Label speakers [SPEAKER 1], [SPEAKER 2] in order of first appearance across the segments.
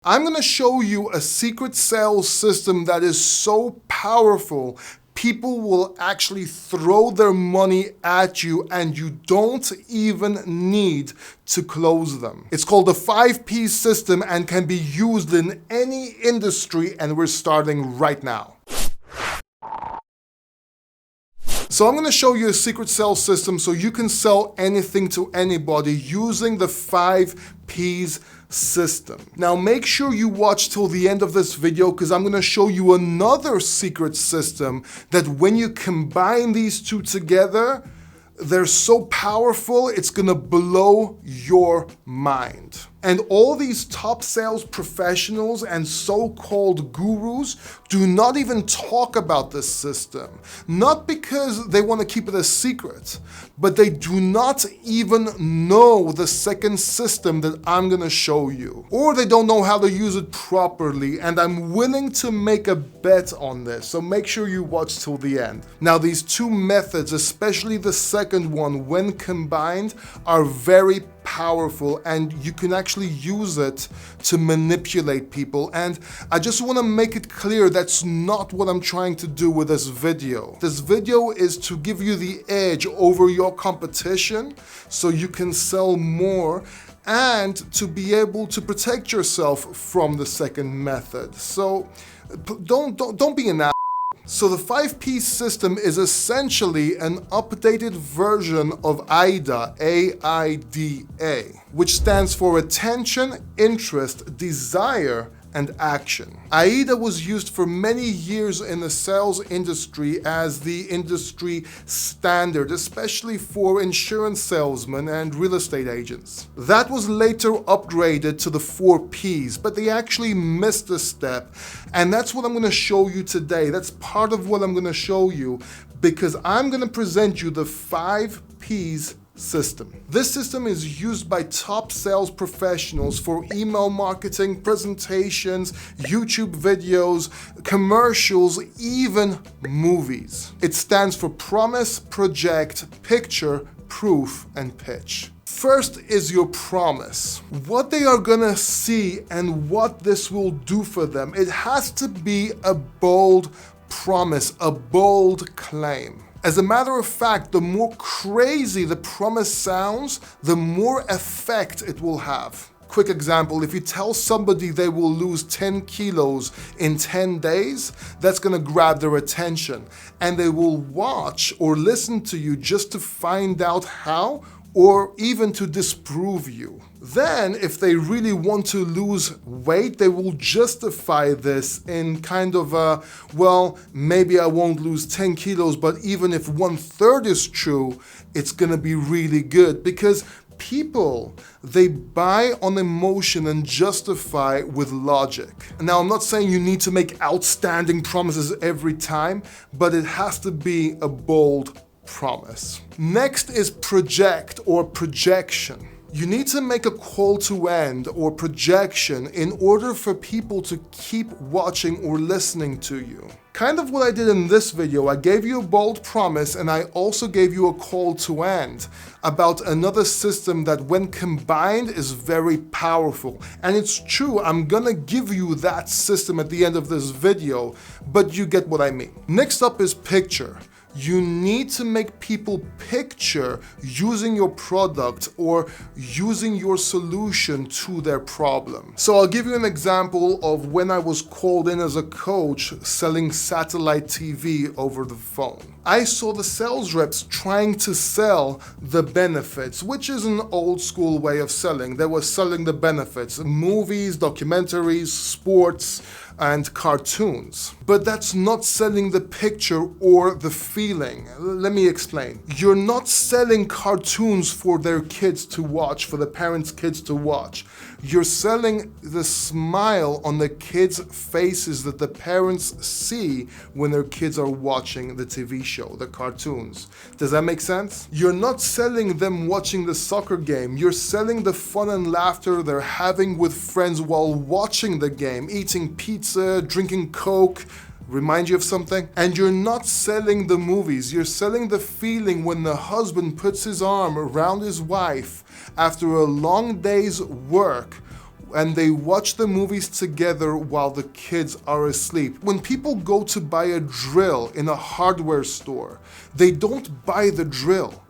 [SPEAKER 1] I'm going to show you a secret sales system that is so powerful, people will actually throw their money at you and you don't even need to close them. It's called the 5P system and can be used in any industry, and we're starting right now. So I'm going to show you a secret sales system so you can sell anything to anybody using the 5Ps system. Now make sure you watch till the end of this video because I'm going to show you another secret system that when you combine these two together, they're so powerful, it's going to blow your mind. And all these top sales professionals and so-called gurus do not even talk about this system. Not because they want to keep it a secret, but they do not even know the second system that I'm going to show you. Or they don't know how to use it properly, and I'm willing to make a bet on this, so make sure you watch till the end. Now these two methods, especially the second one, when combined, are very powerful, and you can actually use it to manipulate people. And I just want to make it clear that's not what I'm trying to do with this video. This video is to give you the edge over your competition so you can sell more and to be able to protect yourself from the second method. So don't be an ass. So the 5P system is essentially an updated version of a.i.d.a, A-I-D-A, which stands for attention, interest, desire, and action. a.i.d.a was used for many years in the sales industry as the industry standard, especially for insurance salesmen and real estate agents. That was later upgraded to the 4Ps, but they actually missed a step, and that's what I'm going to show you today. That's part of what I'm going to show you, because I'm going to present you the 5Ps system. This system is used by top sales professionals for email marketing, presentations, YouTube videos, commercials, even movies. It stands for promise, project, picture, proof, and pitch. First is your promise. What they are gonna see and what this will do for them. It has to be a bold promise, a bold claim. As a matter of fact, the more crazy the promise sounds, the more effect it will have. Quick example, if you tell somebody they will lose 10 kilos in 10 days, that's gonna grab their attention, and they will watch or listen to you just to find out how, or even to disprove you. Then, if they really want to lose weight, they will justify this in kind of a, well, maybe I won't lose 10 kilos, but even if 1/3 is true, it's gonna be really good, because people, they buy on emotion and justify with logic. Now, I'm not saying you need to make outstanding promises every time, but it has to be a bold promise. Next is project or projection. You need to make a call to end or projection in order for people to keep watching or listening to you. Kind of what I did in this video, I gave you a bold promise and I also gave you a call to end about another system that when combined is very powerful. And it's true, I'm gonna give you that system at the end of this video, but you get what I mean. Next up is picture. You need to make people picture using your product or using your solution to their problem. So I'll give you an example of when I was called in as a coach selling satellite TV over the phone. I saw the sales reps trying to sell the benefits, which is an old school way of selling. They were selling the benefits, movies, documentaries, sports, and cartoons. But that's not selling the picture or the feeling. Let me explain. You're not selling cartoons for their kids to watch, for the parents' kids to watch. You're selling the smile on the kids' faces that the parents see when their kids are watching the TV show, the cartoons. Does that make sense? You're not selling them watching the soccer game. You're selling the fun and laughter they're having with friends while watching the game, eating pizza, drinking Coke. Remind you of something? And you're not selling the movies, you're selling the feeling when the husband puts his arm around his wife after a long day's work and they watch the movies together while the kids are asleep. When people go to buy a drill in a hardware store, they don't buy the drill.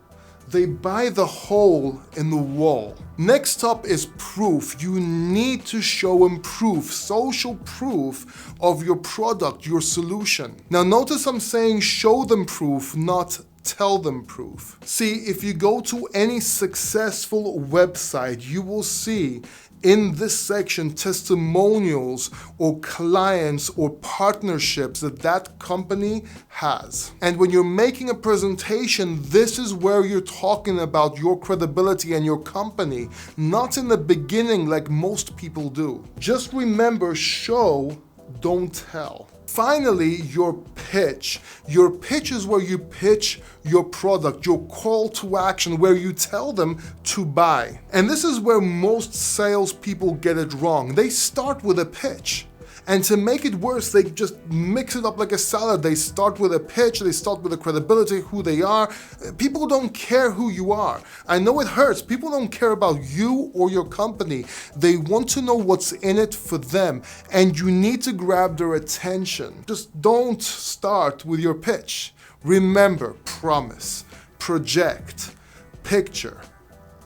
[SPEAKER 1] They buy the hole in the wall. Next up is proof. You need to show them proof, social proof of your product, your solution. Now notice I'm saying show them proof, not tell them proof. See, if you go to any successful website, you will see in this section testimonials or clients or partnerships that company has. And when you're making a presentation, this is where you're talking about your credibility and your company, not in the beginning like most people do. Just remember, show, don't tell. Finally, your pitch. Your pitch is where you pitch your product, your call to action, where you tell them to buy. And this is where most salespeople get it wrong. They start with a pitch. And to make it worse, they just mix it up like a salad. They start with a pitch, they start with the credibility, who they are. People don't care who you are. I know it hurts. People don't care about you or your company. They want to know what's in it for them. And you need to grab their attention. Just don't start with your pitch. Remember, promise, project, picture,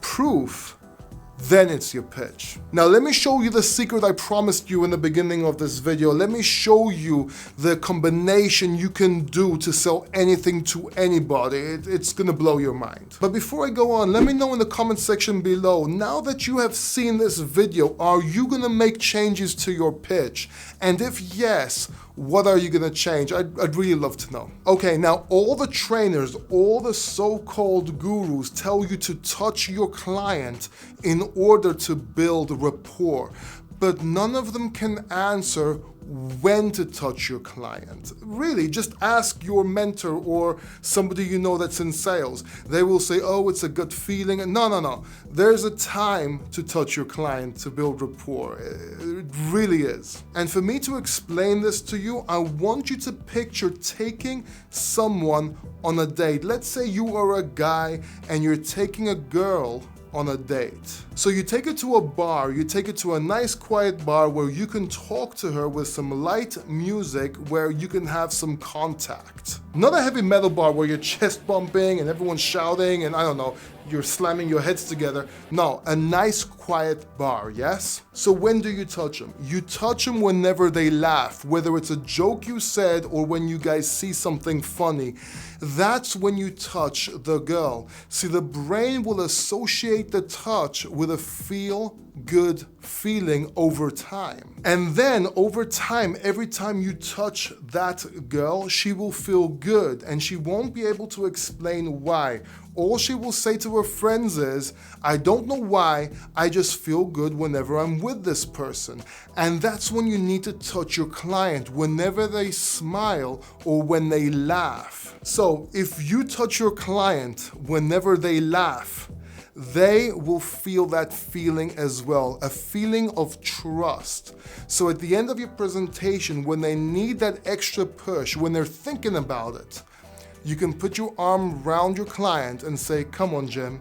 [SPEAKER 1] proof, then it's your pitch. Now let me show you the secret I promised you in the beginning of this video. Let me show you the combination you can do to sell anything to anybody. It's gonna blow your mind. But before I go on, let me know in the comment section below, now that you have seen this video, are you gonna make changes to your pitch? And if yes, what are you gonna change? I'd really love to know. Okay, now all the trainers, all the so-called gurus tell you to touch your client in order to build rapport, but none of them can answer when to touch your client. Really, just ask your mentor or somebody you know that's in sales. They will say, oh, it's a gut feeling. No. There's a time to touch your client to build rapport. It really is. And for me to explain this to you, I want you to picture taking someone on a date. Let's say you are a guy and you're taking a girl on a date. So you take it to a bar, you take it to a nice quiet bar where you can talk to her with some light music where you can have some contact. Not a heavy metal bar where you're chest bumping and everyone's shouting and I don't know, you're slamming your heads together. No, a nice quiet bar, yes? So when do you touch them? You touch them whenever they laugh, whether it's a joke you said or when you guys see something funny. That's when you touch the girl. See, the brain will associate the touch with a feel-good feeling over time. And then over time, every time you touch that girl, she will feel good and she won't be able to explain why. All she will say to her friends is, I don't know why, I just feel good whenever I'm with this person. And that's when you need to touch your client, whenever they smile or when they laugh. So if you touch your client whenever they laugh, they will feel that feeling as well, a feeling of trust. So at the end of your presentation, when they need that extra push, when they're thinking about it, you can put your arm around your client and say, come on, Jim,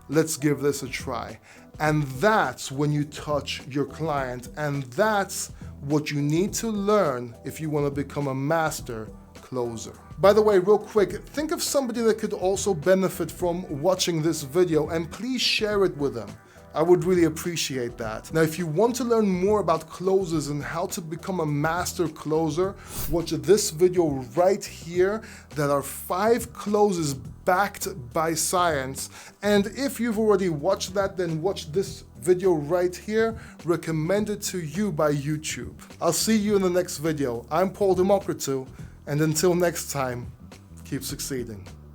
[SPEAKER 1] let's give this a try. And that's when you touch your client. And that's what you need to learn if you want to become a master closer. By the way, real quick, think of somebody that could also benefit from watching this video and please share it with them. I would really appreciate that. Now, if you want to learn more about closes and how to become a master closer, watch this video right here. That are 5 closes backed by science. And if you've already watched that, then watch this video right here, recommended to you by YouTube. I'll see you in the next video. I'm Paul Democritou, and until next time, keep succeeding.